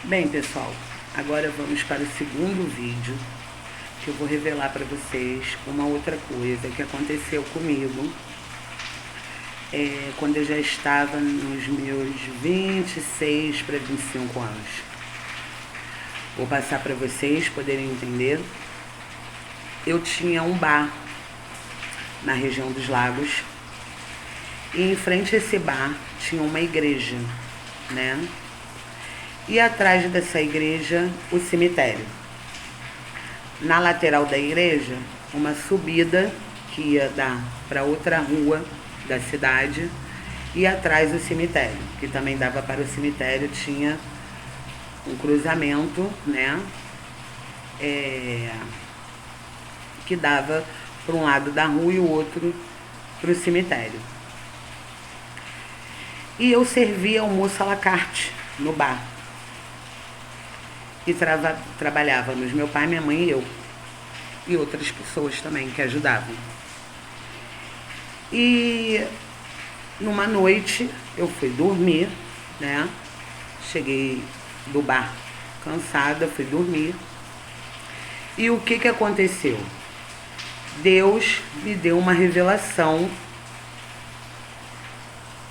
Bem, pessoal, agora vamos para o segundo vídeo que eu vou revelar para vocês uma outra coisa que aconteceu comigo quando eu já estava nos meus 26 para 25 anos. Vou passar para vocês poderem entender. Eu tinha um bar na região dos Lagos e em frente a esse bar tinha uma igreja, né? E atrás dessa igreja, o cemitério. Na lateral da igreja, uma subida que ia dar para outra rua da cidade. E atrás o cemitério, que também dava para o cemitério, tinha um cruzamento, né? Que dava para um lado da rua e o outro para o cemitério. E eu servia almoço à la carte no bar. E trabalhávamos meu pai, minha mãe e eu. E outras pessoas também que ajudavam. E numa noite eu fui dormir, né? Cheguei do bar cansada, fui dormir. E o que aconteceu? Deus me deu uma revelação.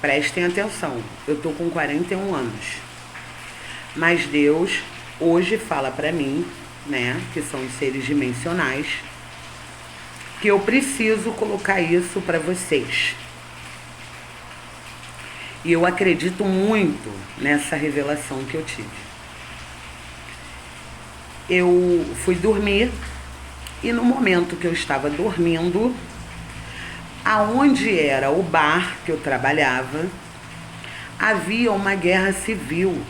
Prestem atenção, eu tô com 41 anos. Mas Deus hoje fala pra mim, né, que são os seres dimensionais, que eu preciso colocar isso pra vocês. E eu acredito muito nessa revelação que eu tive. Eu fui dormir e no momento que eu estava dormindo, aonde era o bar que eu trabalhava, havia uma guerra civil.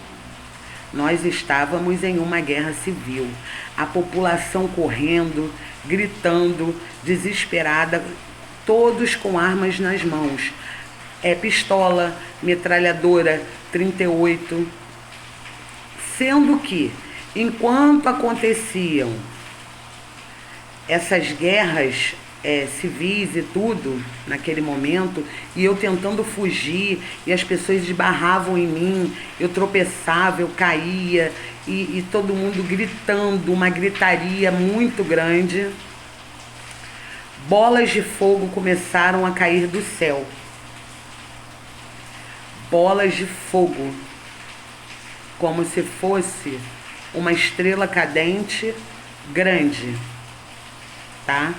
Nós estávamos em uma guerra civil. A população correndo, gritando, desesperada, todos com armas nas mãos. Pistola, metralhadora 38. Sendo que, enquanto aconteciam essas guerras civis e tudo, naquele momento, e eu tentando fugir, e as pessoas esbarravam em mim, eu tropeçava, eu caía, e todo mundo gritando, uma gritaria muito grande. Bolas de fogo começaram a cair do céu. Bolas de fogo, como se fosse uma estrela cadente grande, tá?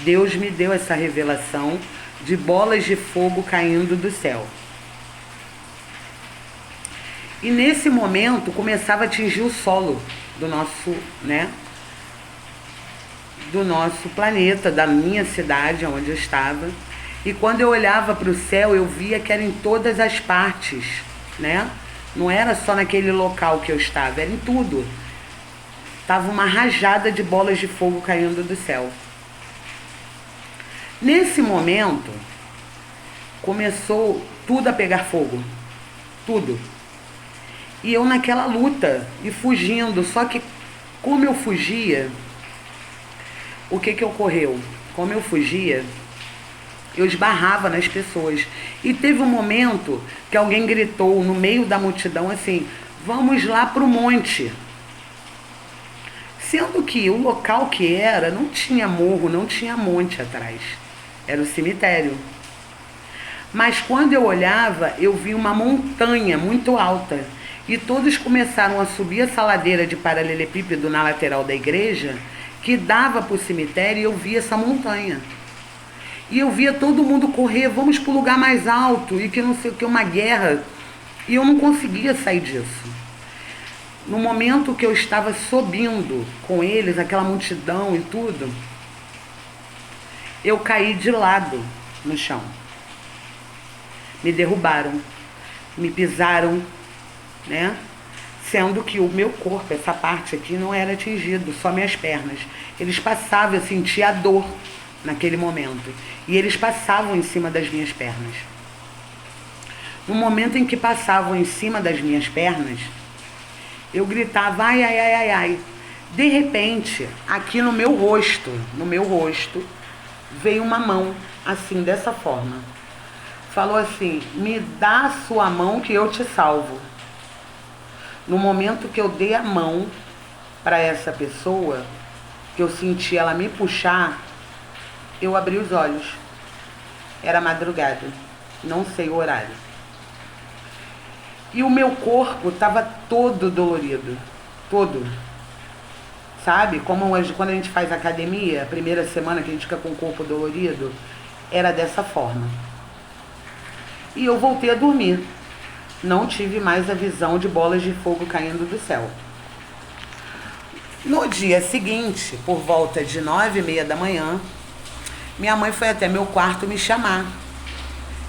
Deus me deu essa revelação de bolas de fogo caindo do céu. E nesse momento começava a atingir o solo do nosso, né? Do nosso planeta, da minha cidade, onde eu estava. E quando eu olhava para o céu, eu via que era em todas as partes, né? Não era só naquele local que eu estava, era em tudo. Tava uma rajada de bolas de fogo caindo do céu. Nesse momento, começou tudo a pegar fogo. Tudo. E eu naquela luta e fugindo. Só que como eu fugia, o que ocorreu? Como eu fugia, eu esbarrava nas pessoas. E teve um momento que alguém gritou no meio da multidão assim: vamos lá pro monte. Sendo que o local que era, não tinha morro, não tinha monte atrás. Era o cemitério. Mas quando eu olhava, eu vi uma montanha muito alta. E todos começaram a subir essa ladeira de paralelepípedo na lateral da igreja, que dava para o cemitério, e eu via essa montanha. E eu via todo mundo correr, vamos para o lugar mais alto, e que não sei o que, uma guerra. E eu não conseguia sair disso. No momento que eu estava subindo com eles, aquela multidão e tudo, eu caí de lado no chão. Me derrubaram, me pisaram, né? Sendo que o meu corpo, essa parte aqui, não era atingido, só minhas pernas. Eles passavam, eu sentia a dor naquele momento. E eles passavam em cima das minhas pernas. No momento em que passavam em cima das minhas pernas, eu gritava, ai, ai, ai, ai, ai. De repente, aqui no meu rosto, veio uma mão, assim, dessa forma. Falou assim: me dá a sua mão que eu te salvo. No momento que eu dei a mão para essa pessoa, que eu senti ela me puxar, eu abri os olhos. Era madrugada, não sei o horário. E o meu corpo estava todo dolorido, todo. Sabe? Como quando a gente faz academia, a primeira semana que a gente fica com o corpo dolorido, era dessa forma. E eu voltei a dormir. Não tive mais a visão de bolas de fogo caindo do céu. No dia seguinte, por volta de 9h30 da manhã, minha mãe foi até meu quarto me chamar.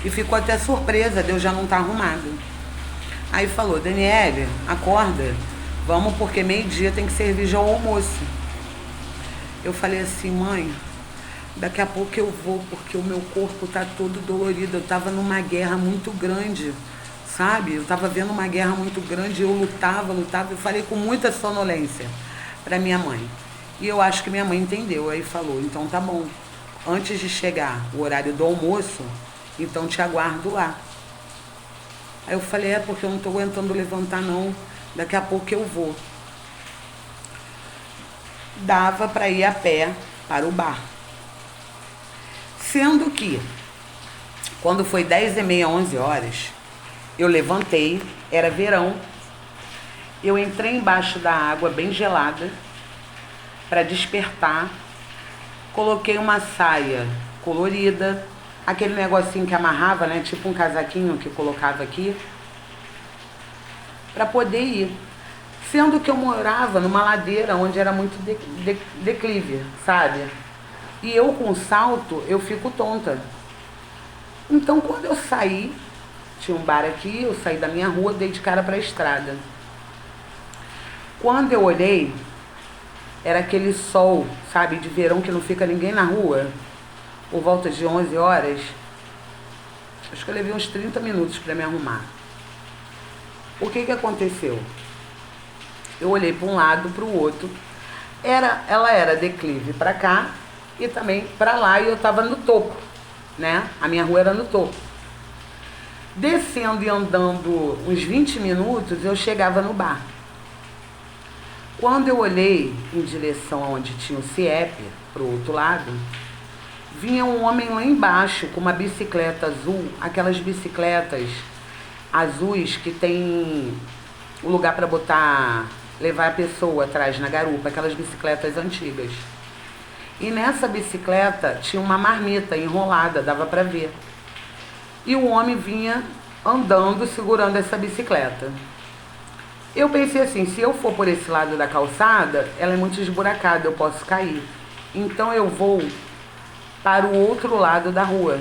E ficou até surpresa de eu já não estar arrumado. Aí falou, Daniele, acorda, vamos porque meio-dia tem que servir já o almoço. Eu falei assim, mãe, daqui a pouco eu vou porque o meu corpo tá todo dolorido. Eu tava numa guerra muito grande, sabe? Eu tava vendo uma guerra muito grande, eu lutava. Eu falei com muita sonolência para minha mãe. E eu acho que minha mãe entendeu. Aí falou, então tá bom, antes de chegar o horário do almoço, então te aguardo lá. Aí eu falei, porque eu não tô aguentando levantar não, daqui a pouco eu vou. Dava para ir a pé para o bar. Sendo que, quando foi 10h30, 11h, eu levantei, era verão, eu entrei embaixo da água bem gelada para despertar, coloquei uma saia colorida, aquele negocinho que amarrava, né, tipo um casaquinho que colocava aqui, para poder ir. Sendo que eu morava numa ladeira onde era muito declive, sabe? E eu com salto, eu fico tonta. Então quando eu saí, tinha um bar aqui, eu saí da minha rua, dei de cara para a estrada. Quando eu olhei, era aquele sol, sabe, de verão que não fica ninguém na rua, por volta de 11h. Acho que eu levei uns 30 minutos para me arrumar. O que aconteceu? Eu olhei para um lado, para o outro. Ela era declive para cá e também para lá, e eu estava no topo, né? A minha rua era no topo. Descendo e andando uns 20 minutos, eu chegava no bar. Quando eu olhei em direção aonde tinha o CIEP, para o outro lado, vinha um homem lá embaixo com uma bicicleta azul, aquelas bicicletas azuis que tem o lugar para botar, levar a pessoa atrás na garupa, aquelas bicicletas antigas. E nessa bicicleta tinha uma marmita enrolada, dava para ver. E o homem vinha andando, segurando essa bicicleta. Eu pensei assim, se eu for por esse lado da calçada, ela é muito esburacada, eu posso cair. Então eu vou para o outro lado da rua.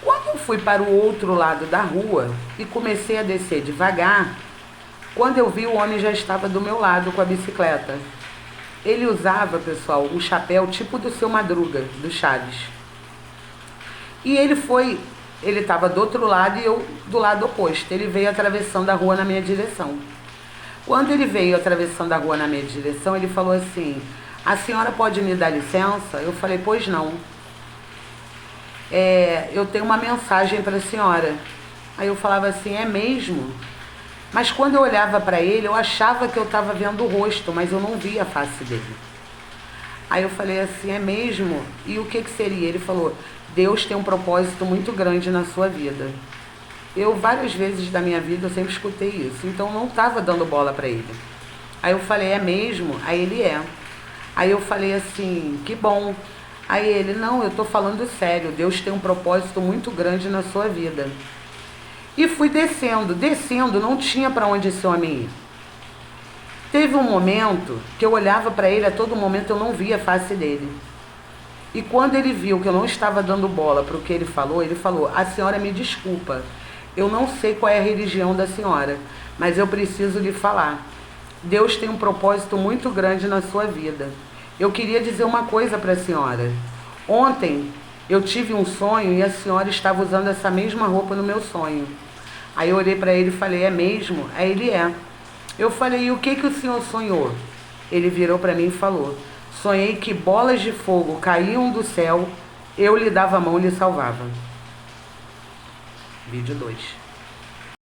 Quando eu fui para o outro lado da rua e comecei a descer devagar, quando eu vi, o homem já estava do meu lado com a bicicleta. Ele usava, pessoal, um chapéu tipo do Seu Madruga, do Chaves. E ele estava do outro lado e eu do lado oposto. Ele veio atravessando a rua na minha direção. Quando ele veio atravessando a rua na minha direção, ele falou assim, a senhora pode me dar licença? Eu falei, pois não. Eu tenho uma mensagem para a senhora. Aí eu falava assim, é mesmo? Mas quando eu olhava para ele, eu achava que eu estava vendo o rosto, mas eu não via a face dele. Aí eu falei assim, é mesmo? E o que seria? Ele falou, Deus tem um propósito muito grande na sua vida. Eu, várias vezes da minha vida, eu sempre escutei isso. Então, eu não estava dando bola para ele. Aí eu falei, é mesmo? Aí ele é. Aí eu falei assim, que bom. Aí ele, não, eu estou falando sério. Deus tem um propósito muito grande na sua vida. E fui descendo, não tinha para onde esse homem ir. Teve um momento que eu olhava para ele, a todo momento eu não via a face dele. E quando ele viu que eu não estava dando bola para o que ele falou, a senhora me desculpa, eu não sei qual é a religião da senhora, mas eu preciso lhe falar. Deus tem um propósito muito grande na sua vida. Eu queria dizer uma coisa para a senhora. Ontem eu tive um sonho e a senhora estava usando essa mesma roupa no meu sonho. Aí eu olhei para ele e falei, é mesmo? Aí ele é. Eu falei, e o que o senhor sonhou? Ele virou para mim e falou, sonhei que bolas de fogo caíam do céu, eu lhe dava a mão e lhe salvava. Vídeo 2.